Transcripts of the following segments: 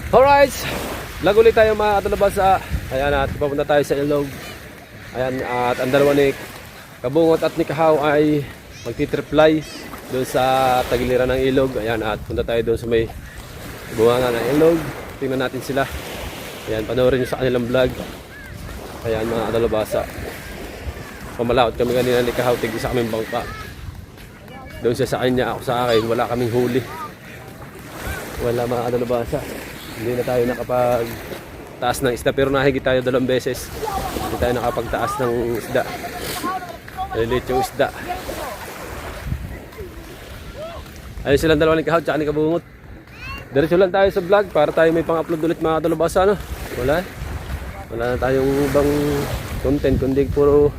Alright, lagulit tayo mga katalabasa. Ayan, at papunta tayo sa ilog. Ayan, at ang dalawa ni Kabungot at ni Kahaw ay magtitriply doon sa tagiliran ng ilog. Ayan, at punta tayo doon sa may bunganga ng ilog. Tingnan natin sila. Ayan, panoorin nyo sa kanilang vlog. Ayan mga katalabasa, pamalaot kami kanina ni Kahaw, tig isa kaming bangka. Doon siya sa kanya, ako sa akin. Wala kaming huli. Wala mga katalabasa. Hindi na tayo nakapagtaas ng isda, pero nahigit tayo 2 beses. Hindi tayo nakapagtaas ng isda. Nalilit yung isda. Ayun silang dalawa ni Kahaw tsaka ni Kabungot. Diretso lang tayo sa vlog para tayo may pang-upload ulit mga katalabasa, no? Wala na tayong ibang content kundi puro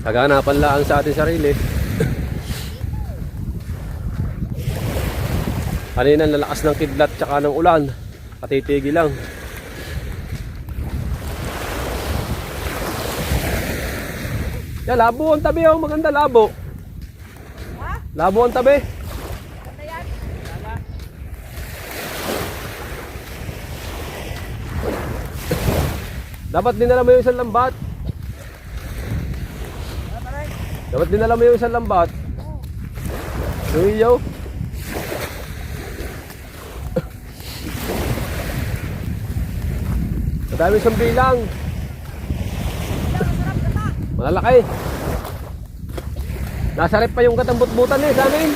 kaganapan lang sa ating sarili. Kanina lalakas ng kidlat tsaka ng ulan, patitigil lang. Ya, labo ang tabi, oh, maganda labo. Ha? Labo ang tabi. Ano yan? Dapat dinala mo yung isang lambat. Dapat dinala mo yung isang lambat. Yung iyo. Madami siyang bilang. Malalaki. Nasa rep pa yung katambut-butan sa amin.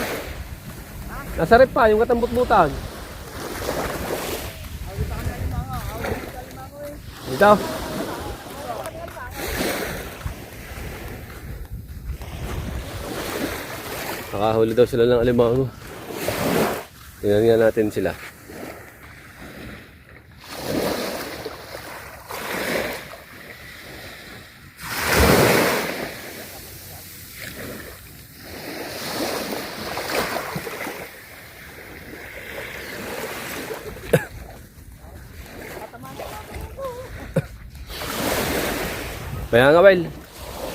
Nasa rep pa yung katambut-butan. Dito. Nakahuli daw sila ng alimango. Tingnan nga natin sila. Kaya nga, Will.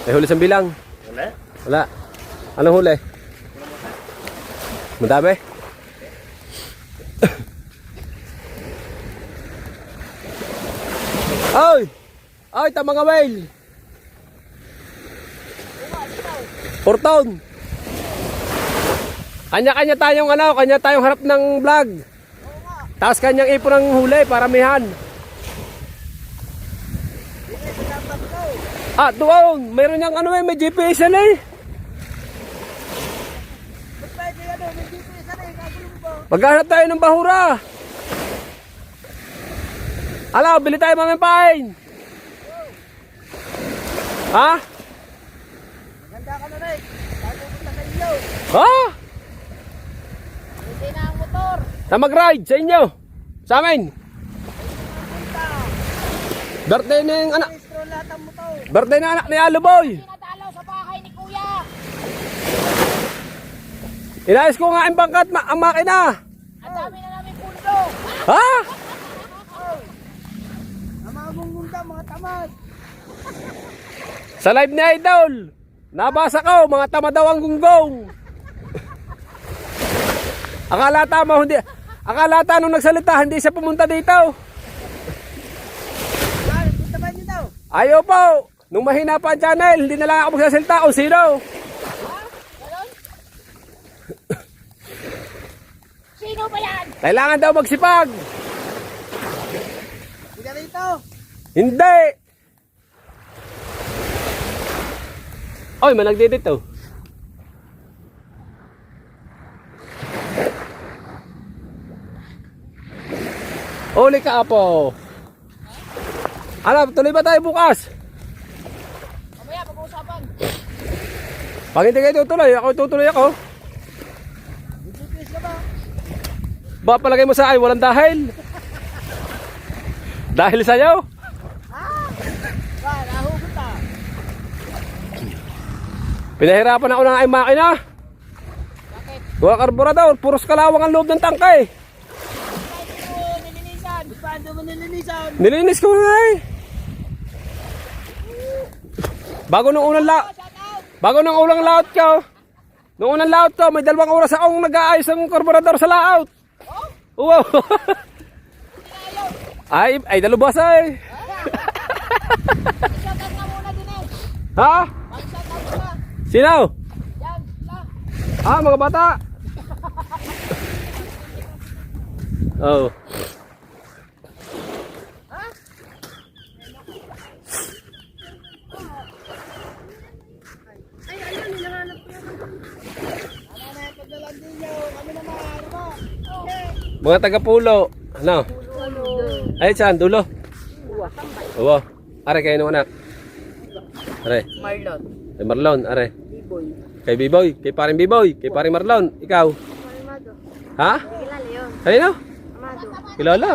May huli sa bilang. Wala? Wala. Anong huli? Madami? Ay! Ay, tama nga, Will. Porton. Kanya-kanya tayong harap ng vlog. Tapos kanyang ipon ng huli, paramihan. Ah, doon. Mayroon niyang may GPS yan eh. Maghanap tayo ng bahura. Ala, bili tayo mamimpain. Ha? Maganda ka na rin. Tayo pupunta sa inyo. Ha? Hindi na ang motor. Na mag-ride sa inyo. Sa amin. Birthday na yung anak. Lahat ang motor. Birthday na anak ni Aluboy. Pinadalaw sa bahay ni Kuya. Inayos ko nga ang bangkat, ang makina. Ang dami na namin pundo. Ha? Ang mga mungunta, mga tamad. Sa live ni Idol, nabasa ko, mga tama daw ang gunggong. Akala nung nagsalita, hindi siya pumunta dito. Punta ba niyo daw? Ayaw po. Nung mahina pa ang channel, hindi na lang ako magsasalita o sino. Sino ba yan? Kailangan daw magsipag. Hindi ka rito. Hindi. Oy, may nagdidito. Uli ka, Apo. Ano, tuloy ba tayo bukas? Mamaya, pag-uusapan. Pag hindi kayo tutuloy ako. GPS ka ba? Ba palagay mo sa akin, walang dahil. Dahil sa'yo. Ba, nahugot ka. Pinahirapan ako ng aking makina. Bakit? Wala karburador, puros kalawang ang loob ng tangkay. Nilinisan. Paano mo nilinisan? Nilinis ko na eh. Bago nung unang layout ko. Nung unang layout ko, may 2 oras akong nag-aayos ng karburador sa layout. Oh? Wow. Ay dalubas ay. Pag-shoutout nga muna din eh. Ha? Pag-shoutout muna. Sino? Yan, lang. Mga bata. Oh. Ay, ayun, hinahanap ko yan. Ano na yung paglalandin nyo? Kami naman, ano ba? Okay. Mga taga-pulo. Ano? Ay, saan? Dulo? Oo. Are, kayo nung anak. Are. Marlon. Kay Marlon. Are. B-boy. Kay Biboy. Kay paring Biboy. Kay paring Marlon. Ikaw. Amado. Ha? Kilala yun. Ayun o. Amado. Kilala.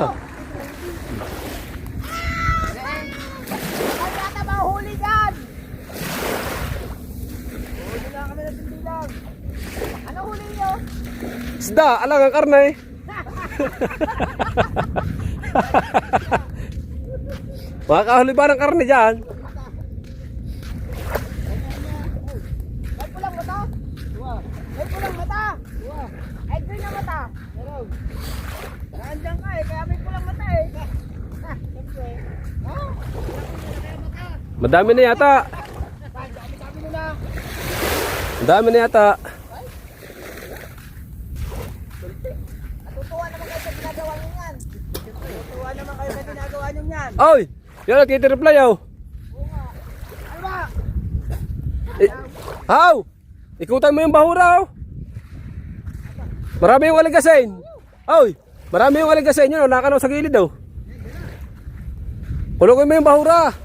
Ay, yata mahuli dyan! Huli na kami ng tindilang. Ano huli nyo? Isda. Alang ang karne. Makakahuli ba ng karne dyan? May pulang mata? May pulang mata? Ay, green na mata? Nandiyan ka eh, kaya may pulang mata eh. Ha? Madami na yata. Dami nyo na. Madami na yata. Natutuwa naman kayo sa ginagawa nyo yan. Natutuwa naman kayo sa ginagawa nyo yan. Oy! Yan, nagkita-reply oh. Ano ba? How? Ikutan mo yung bahura oh. Marami yung aligasin. Oy! Marami yung aligasin yun oh. Nakanaw sa gilid oh. Kulungin mo yung bahura.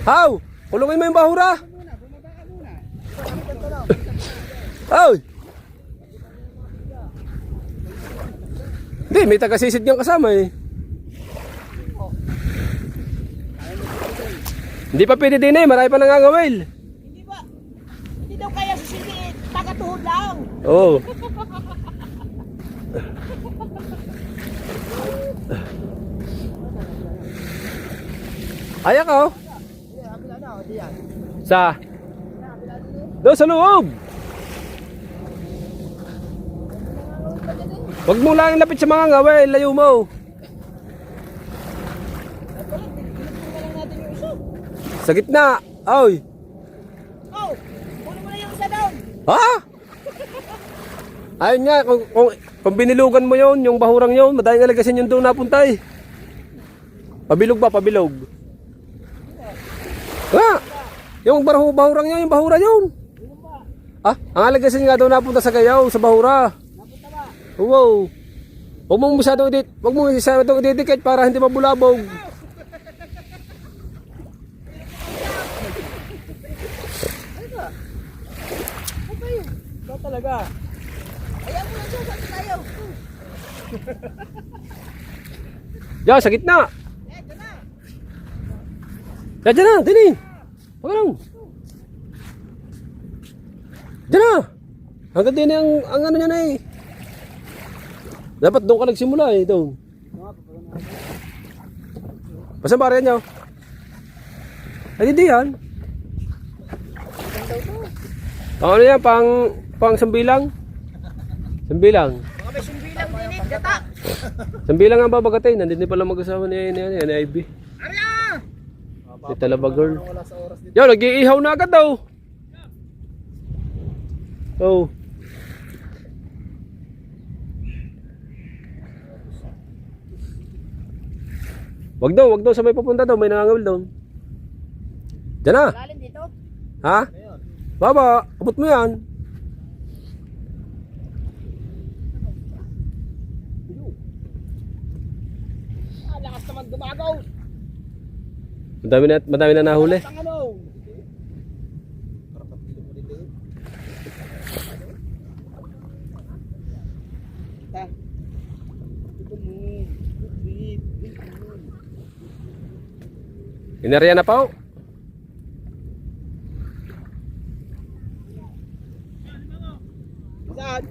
How? Kulungin mo yung bahura. Oy! Hindi, may taga-sisid niyang kasama eh. Hindi pa pwede din eh, marami pa nangangawil. Hindi ba? Hindi daw kaya sisili, tagatuhod lang. Oo. Ayak oh. Kabila na, o diyan. Sa? Doon sa loob. Huwag mo lang lapit sa mga ngawil, layo mo. Sa gitna. Oy. Oh, kunin mo na yung isa doon. Ha? Ayun nga, kung binilugan mo yon, yung bahurang yon, madaling alagasin yung doon napunta eh. Pabilog ba? Pabilog. Ha? Yung bahurang yun, yung bahura yun. Ah, ang alagasin nga doon napunta sa gayaw, sa bahura. Wow. Huwag mong masyadong ididikit para hindi mabulabog. Ikaw talaga. Ayaw mo lang siya, saan tayo? Diyan, sa gitna. Ito na. Diyan na, dini. Huwag lang. Diyan na. Hanggang din ang ano niya na eh. Dapat doon ka nagsimula eh, doon. Basta ba rin nyo? Ay, hindi yan. Ano yan, pang sambilang? Sambilang. Baka may sumbilang din eh, gata. Sambilang ang babagatin. Nandito pala mag-asawa ni Ivy. Arya! Si Talaba girl. Yo, nag-iihaw na agad daw. Oh. Wag daw sa may papunta daw, may nangangawil daw. Diyan na. Lalim dito. Ha? Baba, abot mo yan. Lakas naman gumagaw. Madami na nahuli. Ang ano? Inarya na pa oh. Saan?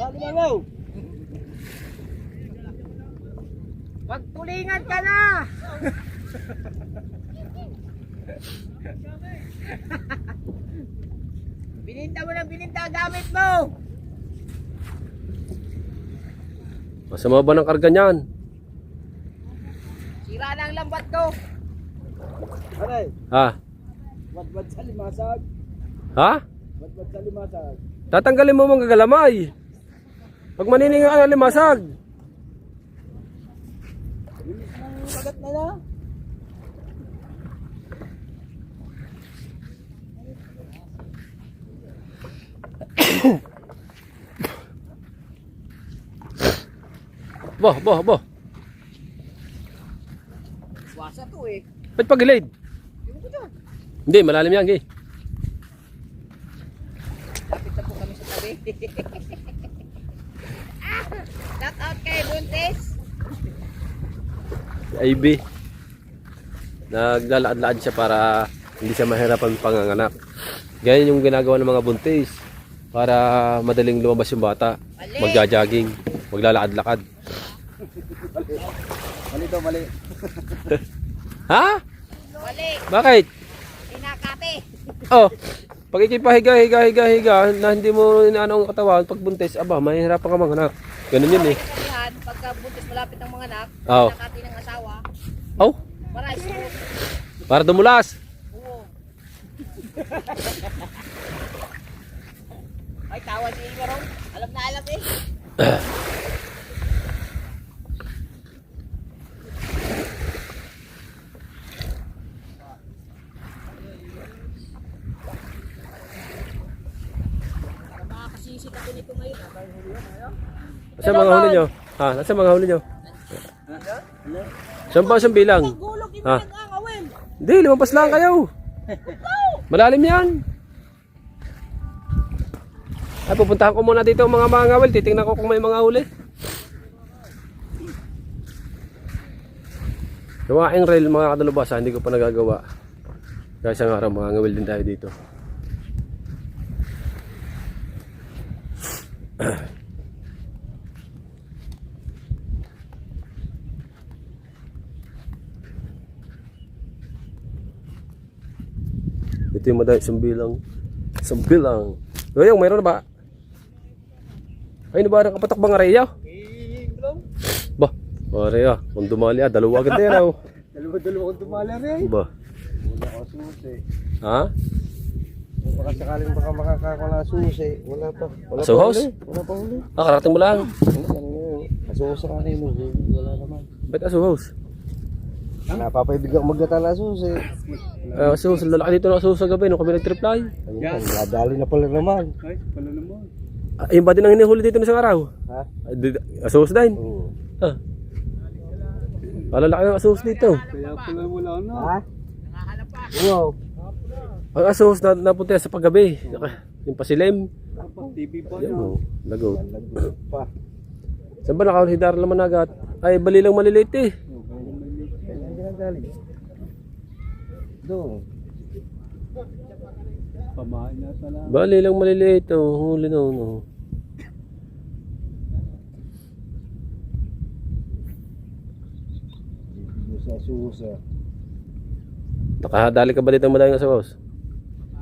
Lagi na mo. Magtulingan ka na. Bininta mo ng bininta gamit mo. Masama ba ng karga niyan? Sira na ang lambat ko. Aray, Ha? wad sa limasag. Ha? Wad sa limasag. Tatanggalin mo mong gagalamay. Pag manininga ka ng limasag. Linis ng kagat na na. Boh. Wasa to eh. Ba't pagilid? Yung ko dyan. Hindi, malalim yan, gay. Lapit na po kami sa tabi. Shout out kay Buntis. IB. Naglalakad-lakad siya para hindi siya mahirapan panganganak. Ganyan yung ginagawa ng mga buntis para madaling lumabas yung bata. Mali. Magja-jogging, maglalakad-lakad. Mali daw, mali. Ha? Wali. Bakit? Inakate. Oh, pag ikipahiga na hindi mo inaano ang katawan pag buntis, aba, mahirapan ka manganak. Ganun yun eh. Kasabihan, pagka buntis malapit ng mga anak, Oo. nakati ng asawa, Oh, para isuot. para dumulas. Oo. Ay, tawad ni Igarong. Alam na alam eh. Para makakasisit ako nito ngayon. Nasa mga huli nyo? Ha? Nasa mga huli nyo? Saan ba siyang bilang? Gulog yung Ha? nag-angawin. Hindi, lumabas lang kayo. Malalim yan. Ay, pupuntahan ko muna dito ang mga ngawil. Titingnan ko kung may mga huli. Yung aking reel, mga kadalubasa, hindi ko pa nagagawa. Kaya isang araw, mga ngawil din tayo dito. Ito yung madami, isang bilang. Yoyong, mayroon na ba? Ay, nabarang kapatak ba nga Rhea? Ba, Rhea, kung dumali dalawa agad na yan oh. Dalawa kong tumala rin. Ba, Wala ko susi. ha? Baka sakaling baka makakakala susi. Wala pa. Wala Aso pa house? huli. Wala pa huli. Karating mo lang. Asuhos sa kanin mo. Wala naman. Ba't aso house? Napapaibig ako magdata na susi. Aso house, lalaki dito na aso sa gabi nung kami nag-reply. Ayun, nadali na pala naman. Ay, pala naman. Yung ba din ang hinihuli dito na isang araw? Ha? Aso house din? Oo. Ha? Malalaki ang aso house dito. Kaya pala wala na. Ha? Nangahanap pa. Wow. Ang aso house na napunta sa paggabi. Yung pasilim. TV pa Yan o, lagot. Nagulog pa. Saan ba nakahuli si Darla Managat? Ay, bali lang maliliit eh. Kailan ginagaling? Doon. Pamain na sa lang. Bali lang maliliit oh, huli na no. Sa susa. Nakahadali ka ba dito madaling aso house?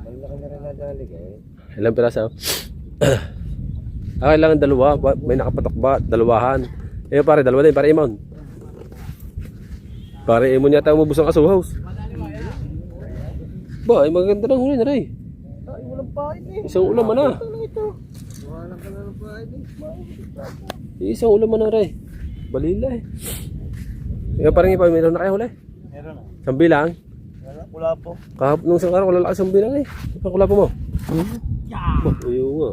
Malaki na rin nadali eh. Ilang piraso? Kailangan dalawa. May nakapatok ba? Dalawahan. Eh pare, dalawa din. Pare Imon. Pare Imon yata umubos ang aso house. Ba, ay maganda ng huli na rin. Ay, walang pain eh. Isang ulam na. Wala ka na ng pain eh. Isang ulam na rin. Balila eh. Ikaw parang ipa, mayroon na kayo huli. Meron na. Sambi lang. Wala po. Kahapon nung isang araw, wala lang sambi lang eh. Ipang kula po mo. Ba, ayaw nga.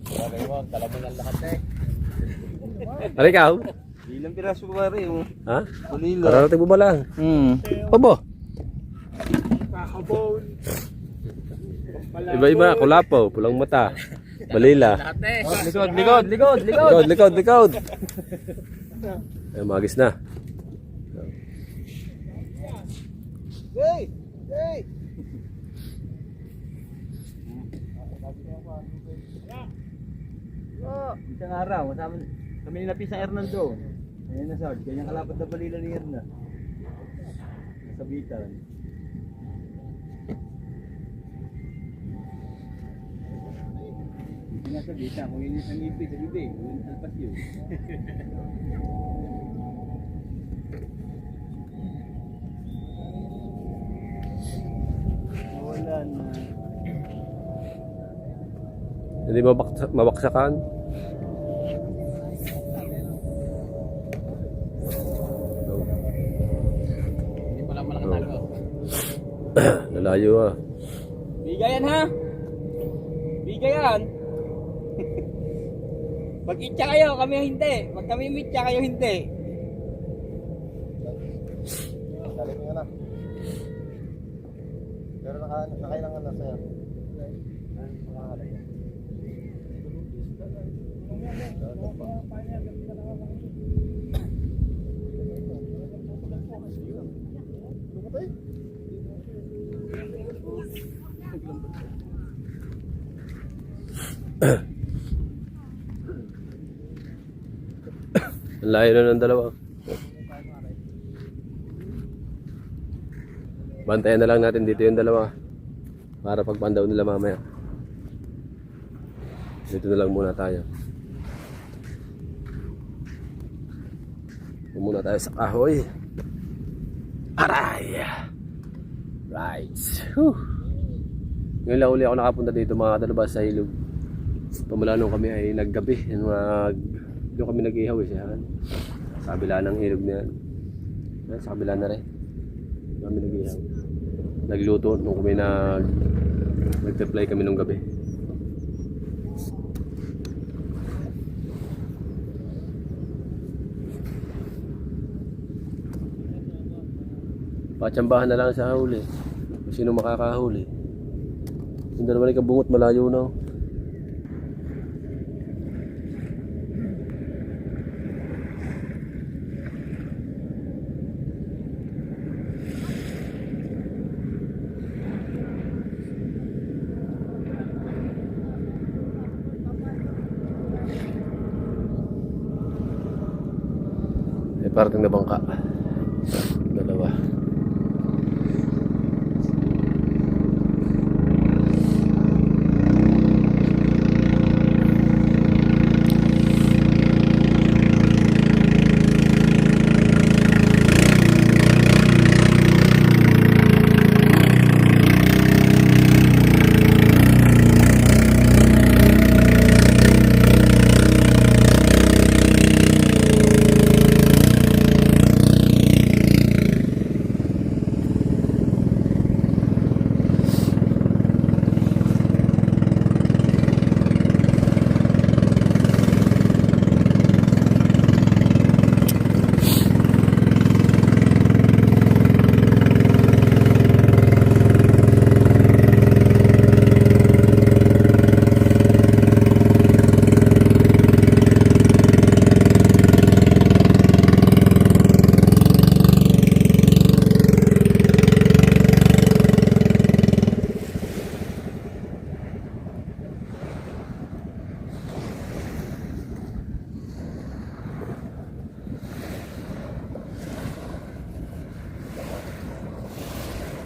Wala kayo, talaga ng lahat eh. Ano ikaw? Ilang piraso ba rin mo? Ha? Kulila. Kararating mo ba lang? Obo. Kakabon. Iba-iba, kulapo, pulang mata. Balila. Likod. Ay, magis na. Hey! Hey! Isang araw, kami nilapis sa Hernando. Ayan na Sard, kanyang kalapat na balila ni Herna. Nasa bitan. Yung nasa bisa, kung yun yung sa ngipin, sa bibig, kung yun talpas yun. Wala na. Hindi mabaksakan. Hindi pa lang malakatago. Lalayo ah. Bigayan ha? Bigayan! Mag-itcha kayo, kami hindi. Pag kami mitcha kayo hindi. Dali ko na. Pero nakailangan na sa'yo. Ang layo na ng dalawa. Bantayan na lang natin dito yung dalawa. Para pagpandaw nila mamaya. Dito na lang muna tayo. Dito muna tayo sa kahoy. Aray! Right. Whew. Ngayon lang uli ako nakapunta dito mga dalabas sa ilog. Pamula nung kami ay naggabi. Doon kami nag-ihaw sa kabila ng ilog na yan. Sa kabila na rin. Doon kami nag-ihaw. Nagluto nung kami nag-reply kami nung gabi. Patsambahan na lang sa huli. Kung sino makakahuli. Yung dalawa ni kabungot malayo na. May parating na bangka. Dalawa.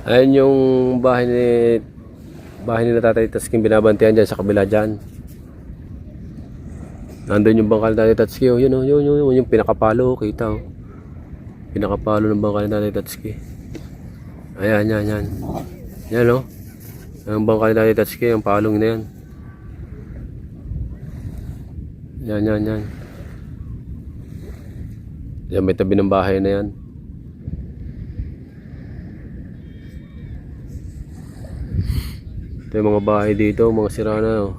Ayun yung bahay ni Tatay Tatsuki, binabantayan dyan sa kabila dyan. Nandun yung bangkal ni Tatay Tatsuki, oh, yun, yung pinakapalo, kita oh. Pinakapalo ng bangkal ni Tatay Tatsuki. Ayan, yan. Yan oh. Ang bangkal ni Tatay Tatsuki, ang palong na yan. Yan. Yan, may tabi ng bahay na yan. Ito yung mga bahay dito, mga sira na oh.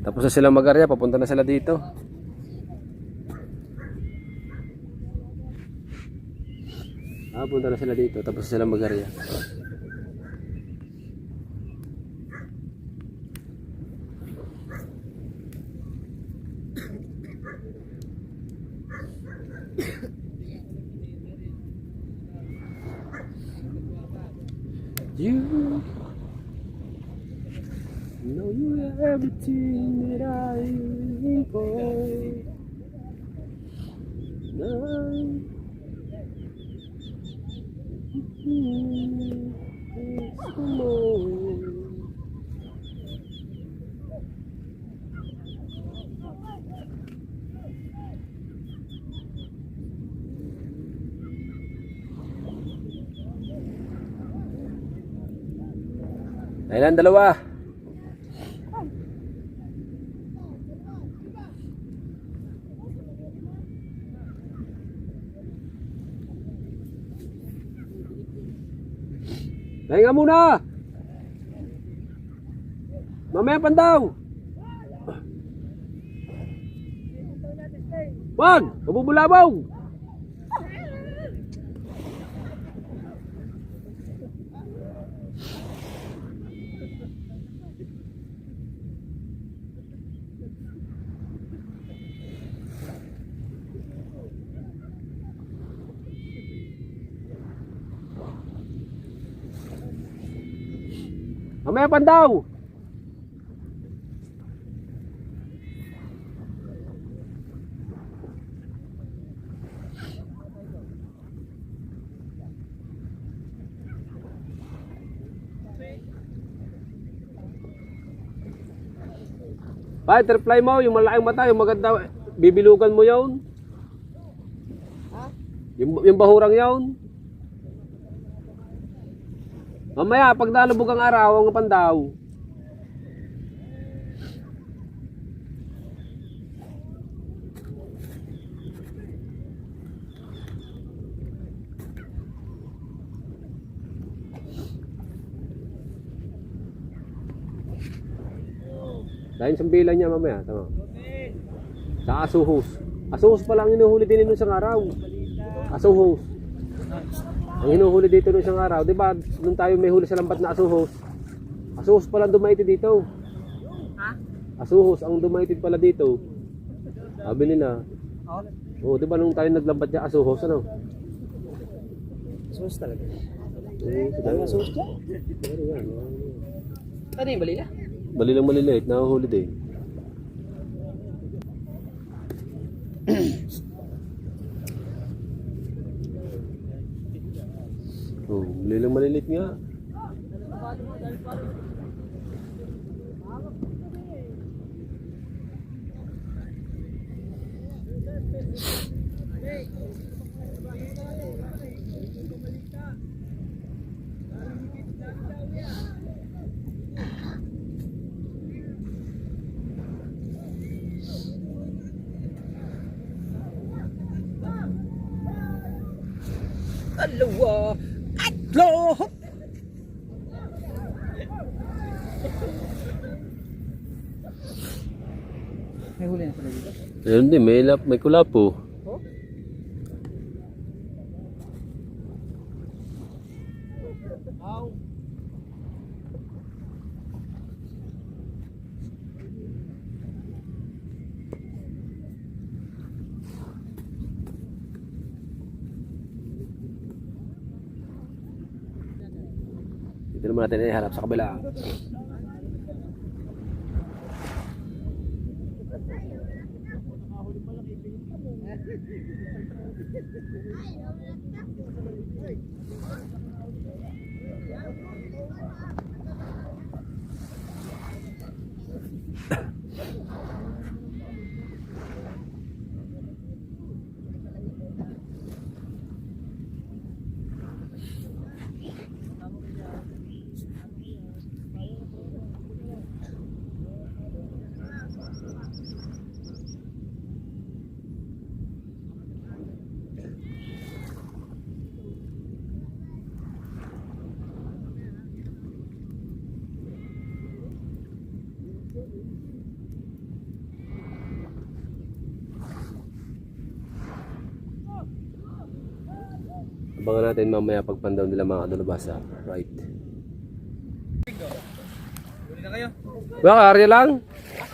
Tapos na silang mag-area, papunta na sila dito. Punta na sila dito, tapos na silang mag-area. You know you are everything that I think for. Ayun, dalawa. Pahinga muna. Mamaya pandaw. Wag, mabubulabog. Mamaya pandaw. Butterfly mo, yung malaking mata, yung maganda, bibilugan mo yun. Yung bahurang yun. Mamaya, pag nalubog ang araw, ang pandaw. Dahil sa bilang niya mamaya, tama. Sa asuhos. Asuhos pa lang hinuhuli din nung isang araw. Asuhos. Ang hinuhuli dito nung isang araw, di ba? Nung tayo may huli sa lambat na asuhos. Asuhos pala dumaitid dito. Ha? Asuhos ang dumaitid pala dito. Sabi nila. Oo, di ba nung tayo naglambat niya asuhos, ano? Sus talaga. Ang Sus ka? Ano yung balila? Bali lang maliliit, nahuhuli din. Oh, bali lang maliliit nga. Dalawa, tatlo. May huli na pala dito. Ayun din, may kulapo. Dito naman natin iharap sa kabila. Abangan natin mamaya pagpandaw nila mga kadalabasa. Right. Huli na kayo. Baka Arya lang.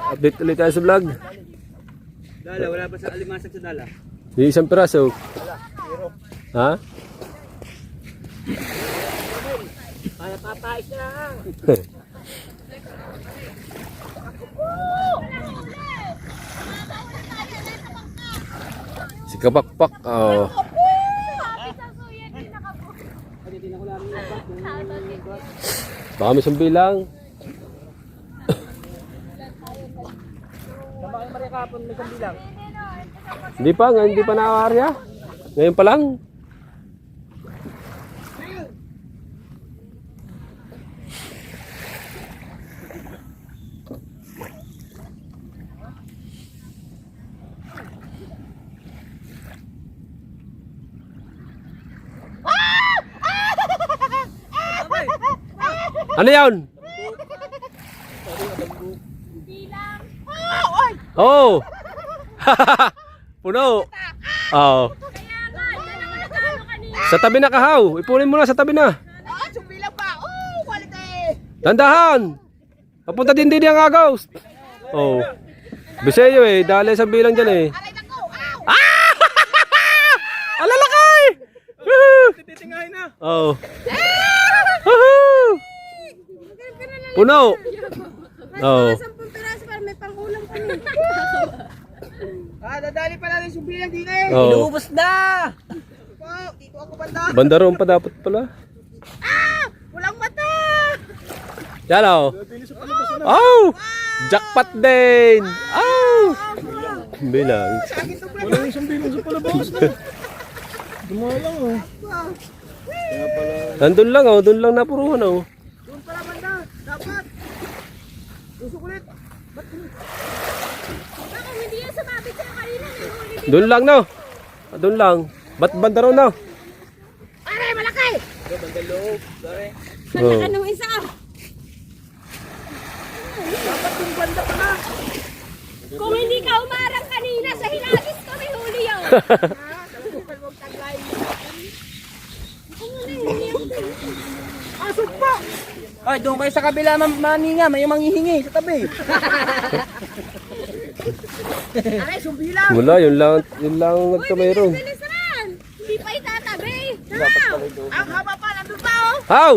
Update ulit tayo sa vlog. Dala, wala pa sa alimasag sa dala. Yung isang piraso. Ha? Para papais na lang. Si Kapakpak. Oh. Baka may sumbi lang. Tama kayo Maria kapon, may sambi lang. Hindi pa na-Arya. Ngayon pa lang. Ano yan? Oh! Puno! Oh. Sa tabi na kahaw. Ipunin mo na sa tabi na. Sumbi lang pa. Quality. Dandahan! Papunta din ang agaw. Oh. Biseyo eh. Dali sa bilang dyan eh. Aray nako. Ow! Ah! Alalakay! Titingahin na. Oh. Woohoo! Puno! Oh. 10 piraso para may pangulam pa niya. Dadali pa natin sumbi lang dito eh. Oh. Inuubos na! Dito ako banda. Bandaron pa dapat pala. Walang mata. Yan oh. Oh! Jackpot din! Oh! Bilang. Wala yung sambi lang sa palabas na. Dumalang oh. Nandun lang oh. Doon lang napuruhan oh. Doon pala banda. Dapat. Usok ulit. Bakit hindi yan sumabit sa'yo kanina? Doon lang no. Doon lang. Ba't bandaron na? Aray, malaki! Oh. Anong isa? Kung hindi ka umarang kanina sa hinagis ko, may huli yun. Asok pa! Ay, doon kayo sa kabila maninga, may manghihingi sa tabi. Aray, sumbi lang. Wala, yun lang nagkamayroon. Bilisan! Hindi pa itatabi. Ang haba pa, nandun pa oh. Haw!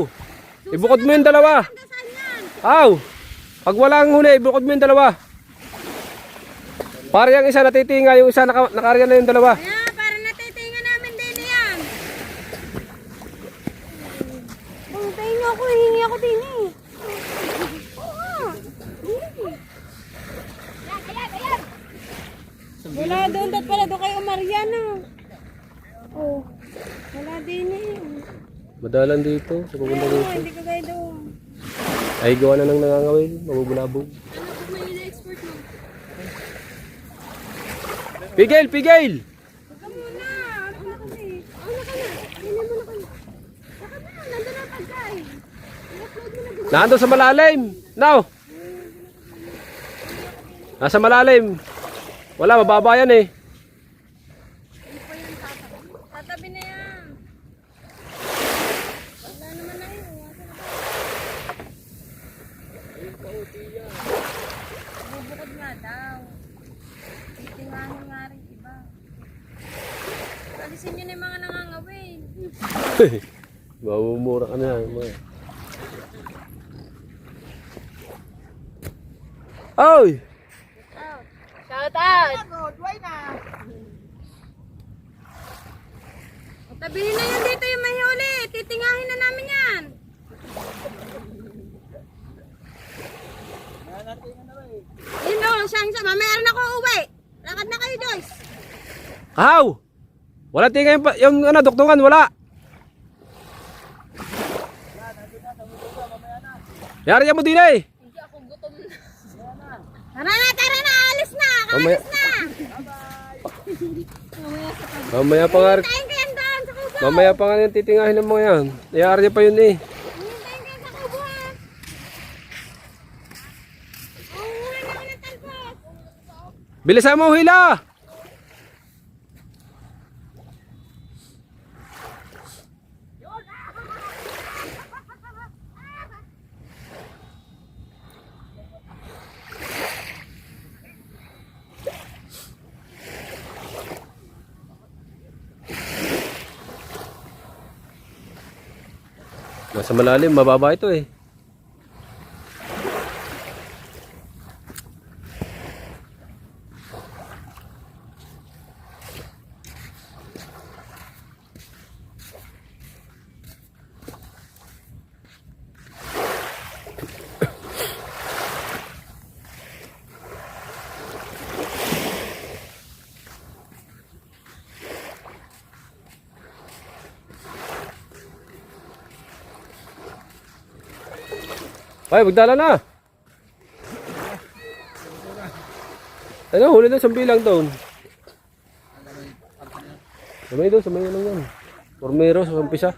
Ibukod mo yung dalawa. Saan yan? Haw! Pag walang huli, ibukod mo yung dalawa. Para yung isa natitinga, yung isa nakarya na yung dalawa. Ayan, para natitingan namin din yan. Bangtayin ako, hingi ako din eh. Oo. Ayan. Wala doon, dapat pala doon kayo Mariana. Oh, wala din eh. Madalan dito, sa pupunta Oo, dito. hindi ko kayo doon. Ay, gawa na nang nangangawin, mabubulabog. Ano kung may ina-export mo? Pigil, pigil! Huwag ka muna. Ano na kasi? Ano ka na? Hindi mo na kayo. Saka na, nandun na ang pagkain. I-upload mo na din. Nandun sa malalim! Now! Nasa malalim. Wala, mababa yan eh. Hindi pa yan tatabi. Tatabi na yan. Wala naman na yun. Bubukod nga daw. Titingahin nga rin iba. Alisin nyo na yung mga nangangawin. Mamumura ka na. Mga. Oy! Shout out! Tabihin na yun dito yung may huli. Titingahin na namin yan. Yun o, siyang sama. Mayroon ako uwi. Lakad na kayo, Joyce. Kahaw! Wala tingin pa, yung ano, duktungan, wala. Yari mo din eh. Tara na, alis na. Mamaya, Alis na. mamaya pa nga, Hintayin ko yan doon sa kubo. mamaya pa nga yung titingahin ng mga yan. Yari pa yun eh. Hintayin ko yan sa kubo, ha. Uuwi na ako ng talbos. Bilisan mo, hila! Sa malalim, mababa ito eh. Ay, magdala na. Ano, huli doon sa bilang doon. Samay doon, samay lang yan. Formero sa umpisa.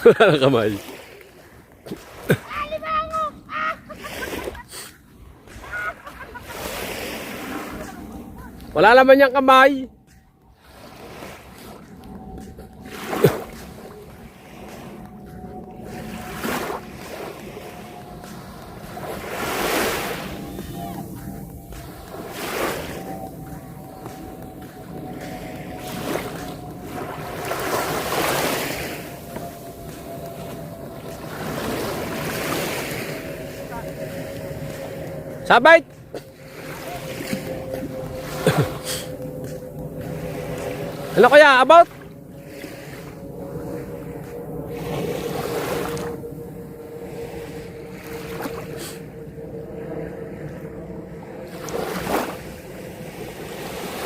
Wala na kamay. Wala naman niyang kamay. Sabay! Ano kaya? About?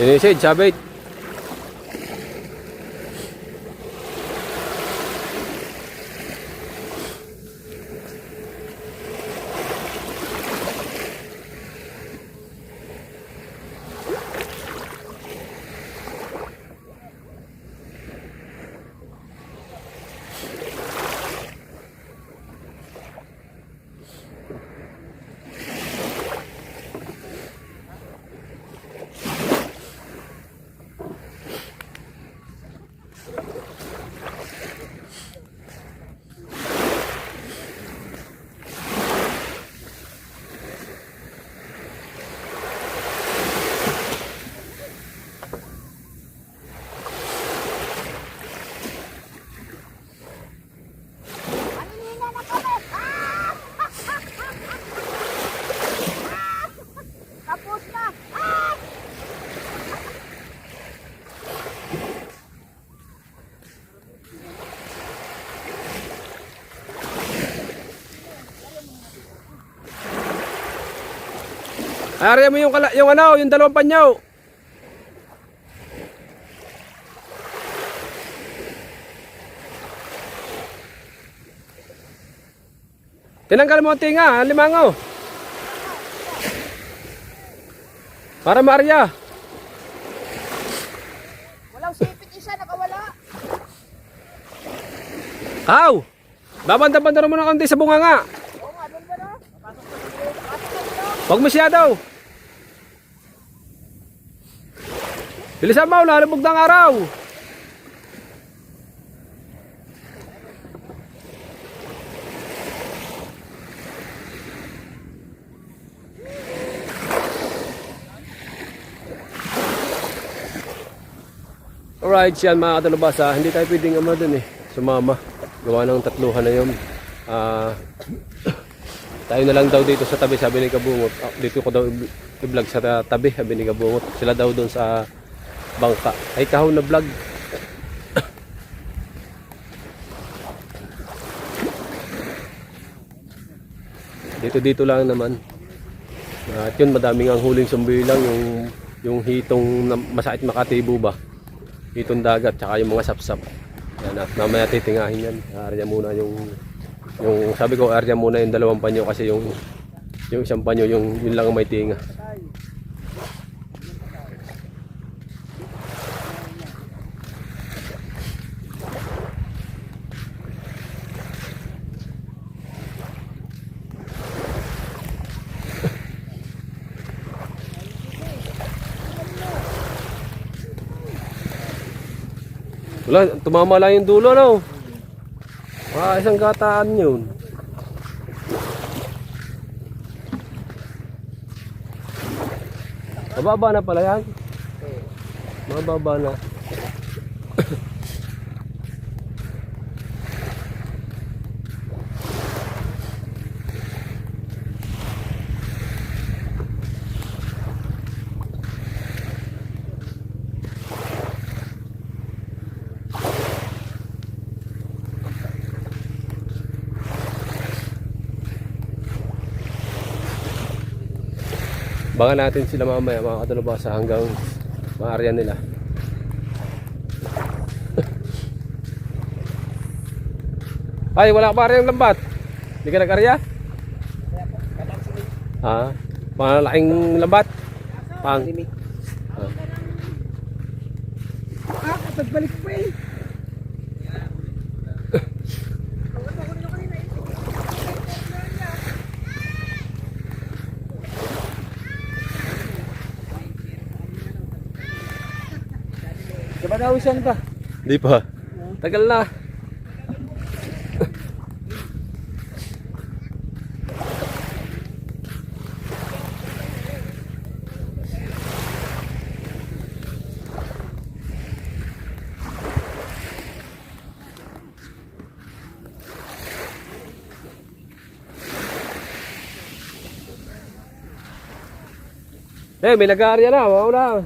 Sinisid, sabay. Ari mo yung ano, yung dalawang panyaw. Tinanggal mo ang tinga, limangaw. Para Maria. Walang sipit isa, nakawala. Aw! Babanda-banda naman ng konti sa bunganga. Oo nga, doon ba no? Pasok na. Huwag masyado. Bilisan mo, lalabog ng araw. Alright, yan mga katalabasa. Hindi tayo pwedeng dun sumama. Gawa ng tatluhan na yun. Tayo na lang daw dito sa tabi, sabi ni Kabungot. Dito ko daw i-vlog sa tabi, sabi ni Kabungot. Sila daw doon sa bangka. Ay, Kahaw na vlog. Dito lang naman. At yun, madaming ang huling sumbilang, yung hitong masakit makatibo ba. Hitong dagat, tsaka yung mga sapsap. Yan, at mamaya titingahin yan. Area muna yung sabi ko, area muna yung dalawang panyo kasi yung isang panyo, yun lang ang may tinga. Wala, tumama lang yung dulo, no? Isang gataan yun. Mababa na pala yan. Mababa na. Bangan natin sila mamaya mga katulabasa hanggang maarya nila. Ay, wala ka pa rin yung lambat? Hindi ka nag-arya? Ha? Pangalaking lambat? Pang? Pagbalik pa eh. Diba nausan ka? Hindi pa. Tagal na. May nag-aarya na. Wow na.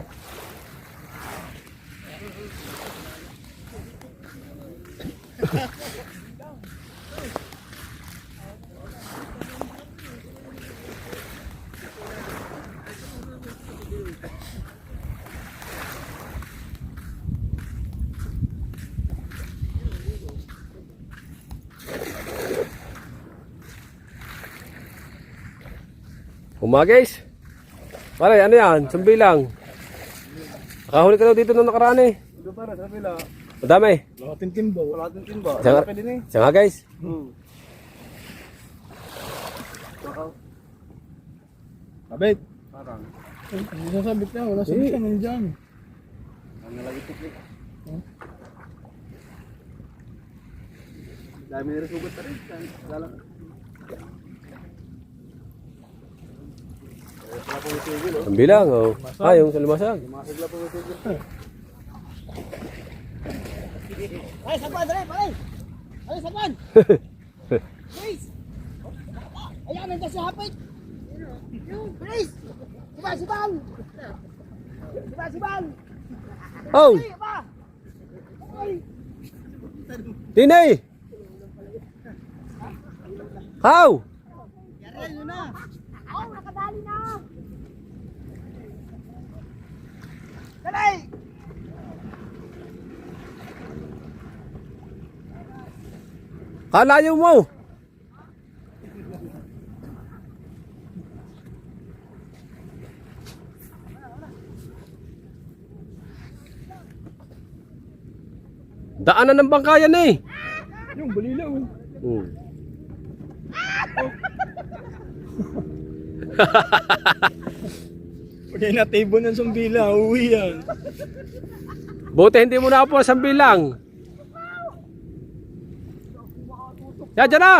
Guys. Pare, ano yan? Sambilang. Nakahuli ka daw dito nung nakaraan eh. Ito para sa pila. Madami. Lahating timba. Lahating timba. Siya nga guys. Kabit. Parang. Hindi sasabit na. Wala sabit ka nandiyan. Ang nalagit-tiklik. Dami na rin sugat na rin. Lalang. Sambilang, oh. Yung sa lumasag. Ay, saban, dali, pare. Ay, saban. Please. Ayan, nandiyan si Hapit. Please. Siban, siban. Siban, siban. Oh! Ay, ba? Ay. Tinay! How? Yarel, yun na. Oh, nakadali na. Dali. Kalayo mo! Daanan ng bangkayan eh! Yung balilaw. Pag natibo ng sumbila, uwi yan. Buti hindi mo na po sa bilang. Yan, dyan na!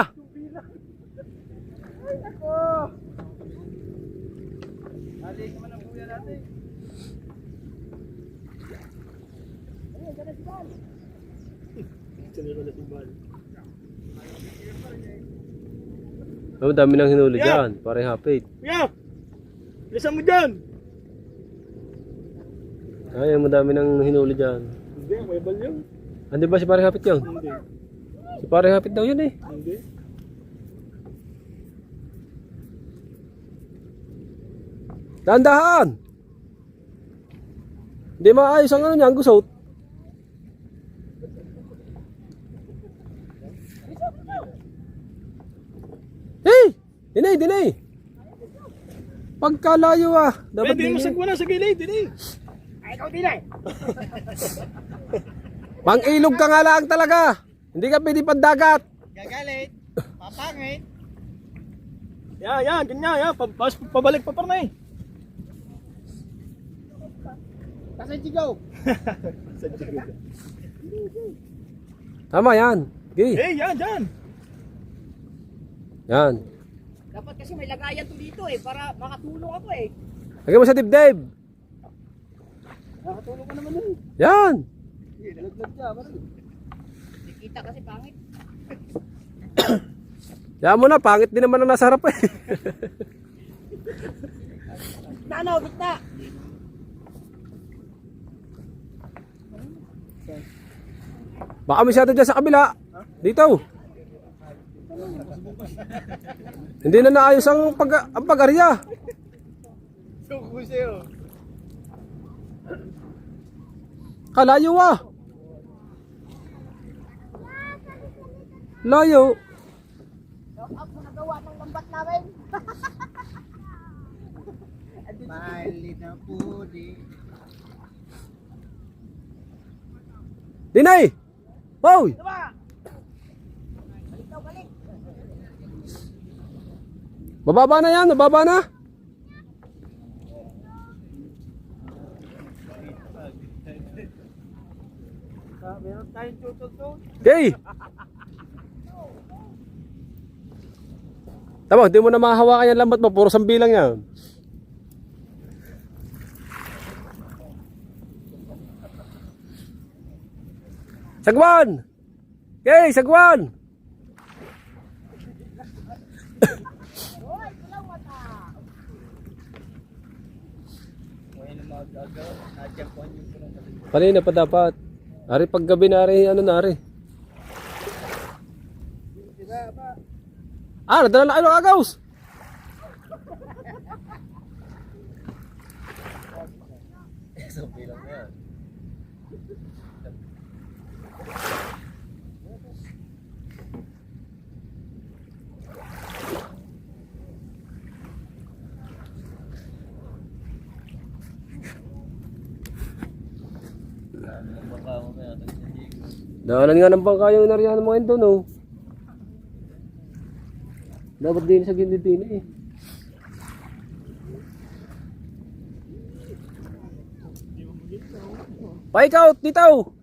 Oh, dami nang hinuli dyan. Parang hapit. Kuya! Bilisan mo dyan! Ay, madami nang hinuli dyan. Hindi, may bal yun. Andi ba si parang hapit yun? Hindi. Si parang hapit daw yun eh. Hindi. Dahan-dahan! Hindi maayos ang ano niya, ang gusot. Hey! Dinay! Pagkalayo ah. Dapat Pwede mo dinay. sagwa na sa gilid, hindi. Ay, ikaw din eh. Pang-ilog ka nga lang talaga. Hindi ka pwede pandagat. Gagalit. Papangit. Yan, ganyan, yan. Pabalik pa parang eh. Kasi sigaw. Tama yan. Okay. Eh, yan, dyan. Yan. Dapat kasi may lagayan to dito eh, para makatulong ako eh. Lagay mo sa dibdib. Makatulong ka naman eh. Yan. Laglag ka, parang. Nakikita kasi pangit. Yan mo na. Pangit din naman ang nasa harap eh. Gitna. Baka masyado dyan sa kabila. Dito. Hindi na naayos ang pag-arya. Sukuseo. Kalayo ah. Layo. Ako nagawa ng lambat namin. Mali na pudi. Dinay! Hoy! Bababa na yan, bababa na. Meron tayong tutol. Okay. Tama, hindi mo na mahahawakan yung lambat mo, puro sambilang yan. Sagwan! Okay, sagwan! Kanina pa dapat. Ari paggabi na ari, ano na ari. Nadala na kayo ng agaws. Dahalan nga ng bangka yung inaryahan mo ngayon doon, oh. Dapat din sa gilid din eh. Paikaw, dito!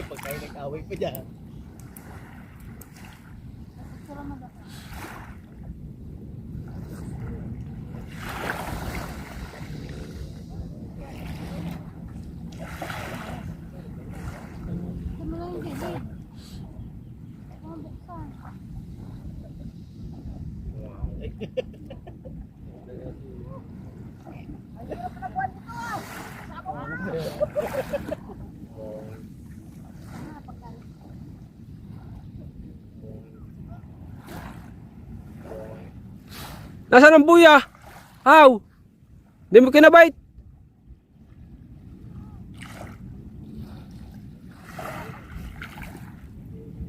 Pagkain nag-away pa dyan. Ano lang yung gilid? Buksan. Nasaan ang buya? How? Hindi mo kinabait?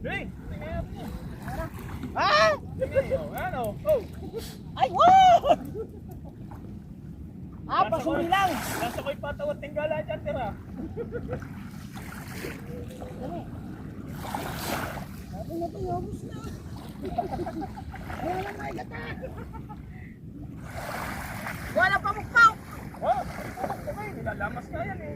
Hey! Ah! Ano? Oh! Ay, wow! Ah, pasuri lang. Nasa ko'y patawat tinggala dyan, tira. Sabi na tayo, ubus na. Ayaw na may gata. Wala pa mukpaw. Oh! Sabay, nilalamas nga yan eh.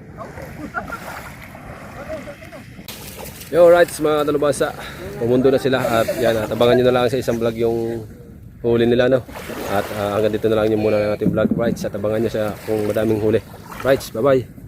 Yo, right, mga talubasa. Pumundo na sila at yan, at abangan nyo na lang sa isang vlog yung huli nila, no? At hanggang dito na lang yung muna ng ating vlog, right? At abangan nyo siya kung madaming huli. Right, bye-bye.